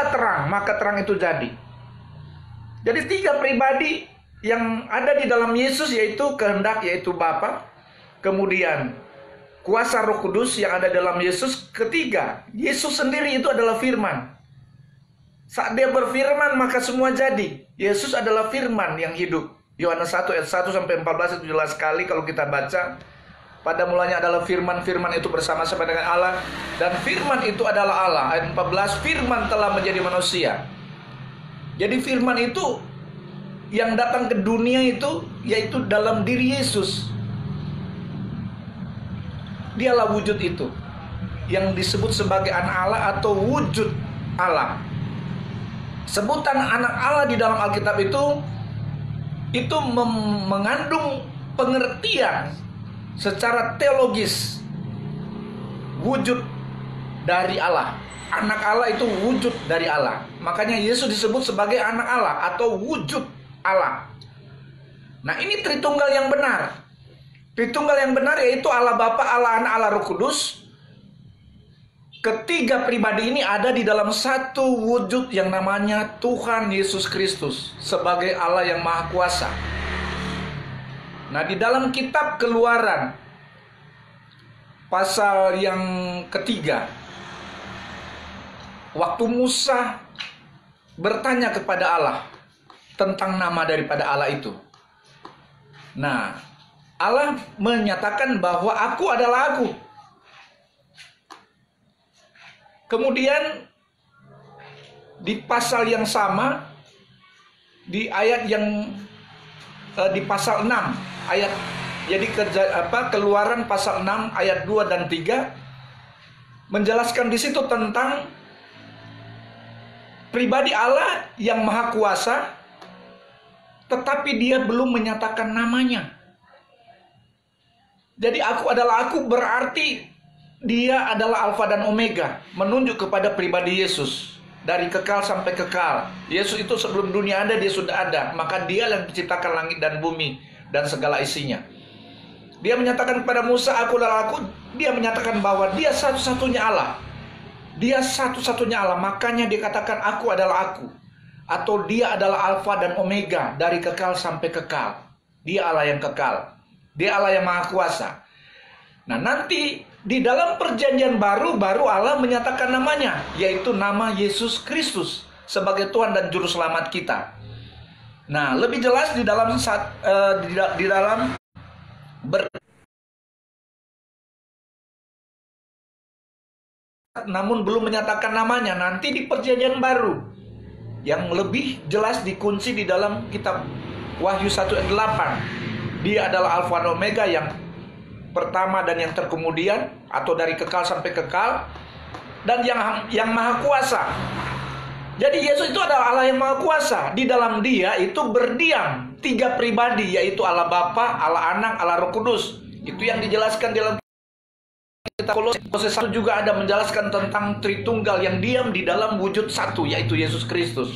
jadilah terang, maka terang itu jadi. Jadi 3 pribadi yang ada di dalam Yesus, yaitu kehendak, yaitu Bapa, kemudian kuasa Roh Kudus yang ada dalam Yesus, ketiga Yesus sendiri itu adalah firman. Saat dia berfirman maka semua jadi. Yesus adalah firman yang hidup. Yohanes 1 ayat 1 sampai 14 itu jelas sekali kalau kita baca. Pada mulanya adalah firman, firman itu bersama-sama dengan Allah, dan firman itu adalah Allah. Ayat 14, firman telah menjadi manusia. Jadi firman itu yang datang ke dunia itu yaitu dalam diri Yesus. Dialah wujud itu yang disebut sebagai anak Allah atau wujud Allah. Sebutan anak Allah di dalam Alkitab itu mengandung pengertian secara teologis wujud dari Allah. Anak Allah itu wujud dari Allah. Makanya Yesus disebut sebagai anak Allah atau wujud Allah. Nah, ini Tritunggal yang benar. Tritunggal yang benar yaitu Allah Bapa, Allah Anak, Allah Roh Kudus. Ketiga pribadi ini ada di dalam satu wujud yang namanya Tuhan Yesus Kristus sebagai Allah yang Maha Kuasa. Nah, di dalam kitab Keluaran pasal yang ketiga, waktu Musa bertanya kepada Allah tentang nama daripada Allah itu. Nah, Allah menyatakan bahwa aku adalah aku. Kemudian di pasal yang sama, di ayat yang di pasal 6 ayat, jadi Keluaran pasal 6 ayat 2 dan 3 menjelaskan di situ tentang pribadi Allah yang Maha Kuasa, tetapi dia belum menyatakan namanya. Jadi aku adalah aku berarti dia adalah Alfa dan Omega, menunjuk kepada pribadi Yesus dari kekal sampai kekal. Yesus itu sebelum dunia ada, dia sudah ada. Maka dia yang menciptakan langit dan bumi dan segala isinya. Dia menyatakan kepada Musa, aku adalah aku. Dia menyatakan bahwa dia satu-satunya Allah. Dia satu-satunya Allah. Makanya dia katakan aku adalah aku. Atau dia adalah Alfa dan Omega, dari kekal sampai kekal. Dia Allah yang kekal. Dia Allah yang Maha Kuasa. Nah, nanti di dalam perjanjian baru Allah menyatakan namanya, yaitu nama Yesus Kristus sebagai Tuhan dan Juru Selamat kita. Nah, lebih jelas di dalam namun belum menyatakan namanya. Nanti di perjanjian baru yang lebih jelas dikunci di dalam kitab Wahyu 1 ayat 8. Dia adalah Alfa dan Omega, yang pertama dan yang terkemudian, atau dari kekal sampai kekal, dan yang Maha Kuasa. Jadi Yesus itu adalah Allah yang Maha Kuasa. Di dalam dia itu berdiam 3 pribadi, yaitu Allah Bapa, Allah Anak, Allah Roh Kudus. Itu yang dijelaskan di dalam kitab Kolose 1 juga ada menjelaskan tentang Tritunggal yang diam di dalam wujud satu, yaitu Yesus Kristus.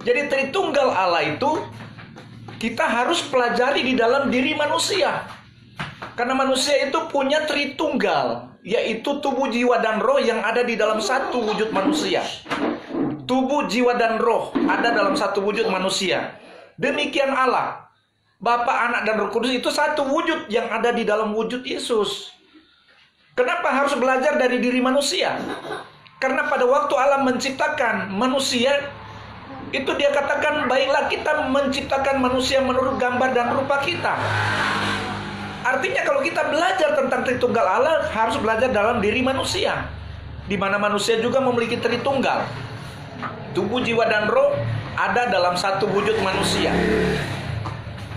Jadi Tritunggal Allah itu kita harus pelajari di dalam diri manusia. Karena manusia itu punya Tritunggal, yaitu tubuh, jiwa, dan roh yang ada di dalam satu wujud manusia. Tubuh, jiwa, dan roh ada dalam satu wujud manusia. Demikian Allah, Bapa, Anak, dan Roh Kudus itu satu wujud yang ada di dalam wujud Yesus. Kenapa harus belajar dari diri manusia? Karena pada waktu Allah menciptakan manusia, itu dia katakan, baiklah kita menciptakan manusia menurut gambar dan rupa kita. Artinya kalau kita belajar tentang Tritunggal Allah, harus belajar dalam diri manusia, di mana manusia juga memiliki Tritunggal. Tubuh, jiwa, dan roh ada dalam satu wujud manusia.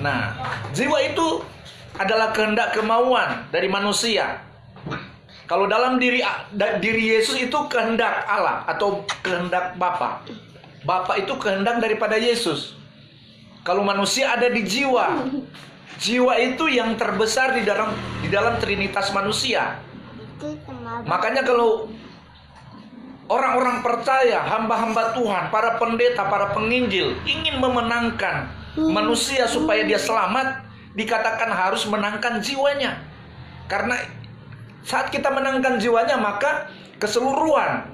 Nah, jiwa itu adalah kehendak kemauan dari manusia. Kalau dalam diri Yesus itu kehendak Allah atau kehendak Bapa. Bapa itu kehendak daripada Yesus. Kalau manusia ada di jiwa. Jiwa itu yang terbesar di dalam Trinitas manusia. Makanya kalau orang-orang percaya, hamba-hamba Tuhan, para pendeta, para penginjil ingin memenangkan manusia supaya dia selamat, dikatakan harus menangkan jiwanya. Karena saat kita menangkan jiwanya, maka keseluruhan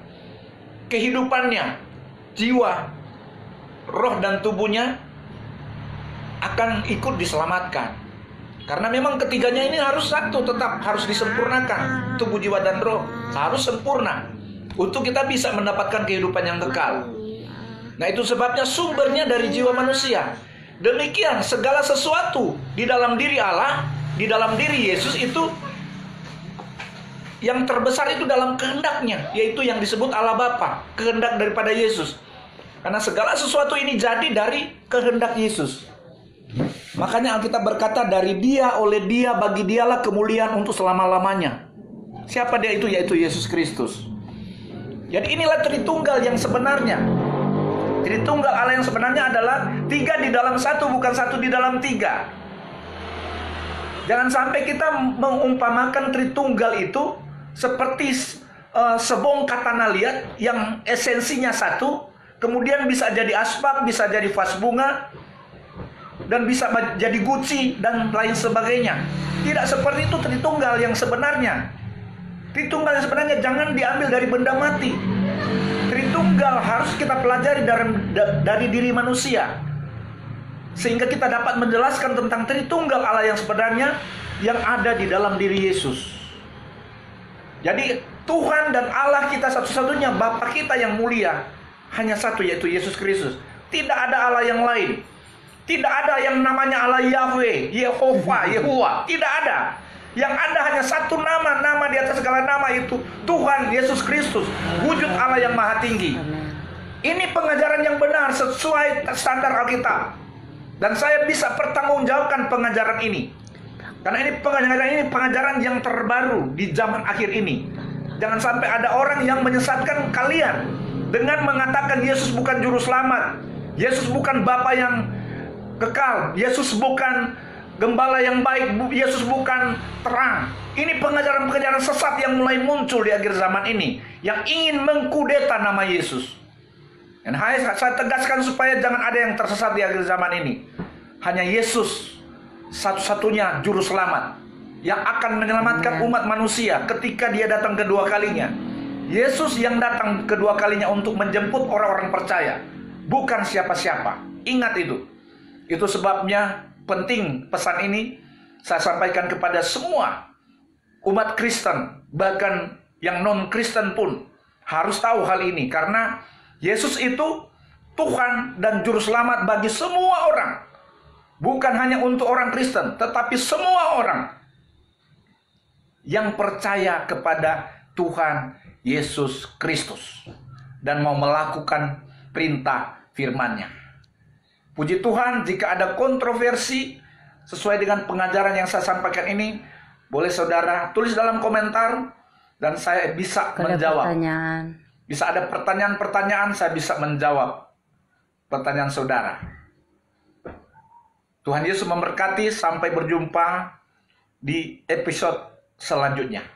kehidupannya jiwa, roh dan tubuhnya akan ikut diselamatkan. Karena memang ketiganya ini harus satu, tetap harus disempurnakan. Tubuh, jiwa, dan roh harus sempurna untuk kita bisa mendapatkan kehidupan yang kekal. Nah, itu sebabnya sumbernya dari jiwa manusia. Demikian segala sesuatu di dalam diri Allah, di dalam diri Yesus itu yang terbesar itu dalam kehendaknya, yaitu yang disebut Allah Bapa, kehendak daripada Yesus. Karena segala sesuatu ini jadi dari kehendak Yesus. Makanya Alkitab berkata, dari Dia, oleh Dia, bagi Dialah kemuliaan untuk selama-lamanya. Siapa Dia itu? Yaitu Yesus Kristus. Jadi inilah Tritunggal yang sebenarnya. Tritunggal Allah yang sebenarnya adalah 3 di dalam 1, bukan 1 di dalam 3. Jangan sampai kita mengumpamakan Tritunggal itu seperti sebongkah tanah liat yang esensinya satu, kemudian bisa jadi asbak, bisa jadi vas bunga, dan bisa jadi guci dan lain sebagainya. Tidak seperti itu Tritunggal yang sebenarnya. Tritunggal yang sebenarnya jangan diambil dari benda mati. Tritunggal harus kita pelajari dari diri manusia, sehingga kita dapat menjelaskan tentang Tritunggal Allah yang sebenarnya yang ada di dalam diri Yesus. Jadi Tuhan dan Allah kita satu-satunya, Bapa kita yang mulia, hanya satu, yaitu Yesus Kristus. Tidak ada Allah yang lain. Tidak ada yang namanya Allah Yahweh, Yehova, Yehuwa. Tidak ada. Yang ada hanya satu nama, nama di atas segala nama, itu Tuhan Yesus Kristus, wujud Allah yang maha tinggi. Ini pengajaran yang benar sesuai standar Alkitab. Dan saya bisa pertanggungjawabkan pengajaran ini. Karena ini pengajaran yang terbaru di zaman akhir ini. Jangan sampai ada orang yang menyesatkan kalian dengan mengatakan Yesus bukan juru selamat, Yesus bukan Bapa yang kekal, Yesus bukan gembala yang baik, Yesus bukan terang. Ini pengajaran-pengajaran sesat yang mulai muncul di akhir zaman ini, yang ingin mengkudeta nama Yesus. Dan saya tegaskan supaya jangan ada yang tersesat di akhir zaman ini. Hanya Yesus satu-satunya juru selamat yang akan menyelamatkan umat manusia ketika Dia datang kedua kalinya. Yesus yang datang kedua kalinya untuk menjemput orang-orang percaya, bukan siapa-siapa. Ingat itu. Itu sebabnya penting pesan ini saya sampaikan kepada semua umat Kristen, bahkan yang non-Kristen pun harus tahu hal ini, karena Yesus itu Tuhan dan Juru Selamat bagi semua orang, bukan hanya untuk orang Kristen, tetapi semua orang yang percaya kepada Tuhan Yesus Kristus dan mau melakukan perintah firman-Nya. Puji Tuhan, jika ada kontroversi sesuai dengan pengajaran yang saya sampaikan ini, boleh saudara tulis dalam komentar dan saya bisa menjawab. Bisa ada pertanyaan-pertanyaan, saya bisa menjawab pertanyaan saudara. Tuhan Yesus memberkati, sampai berjumpa di episode selanjutnya.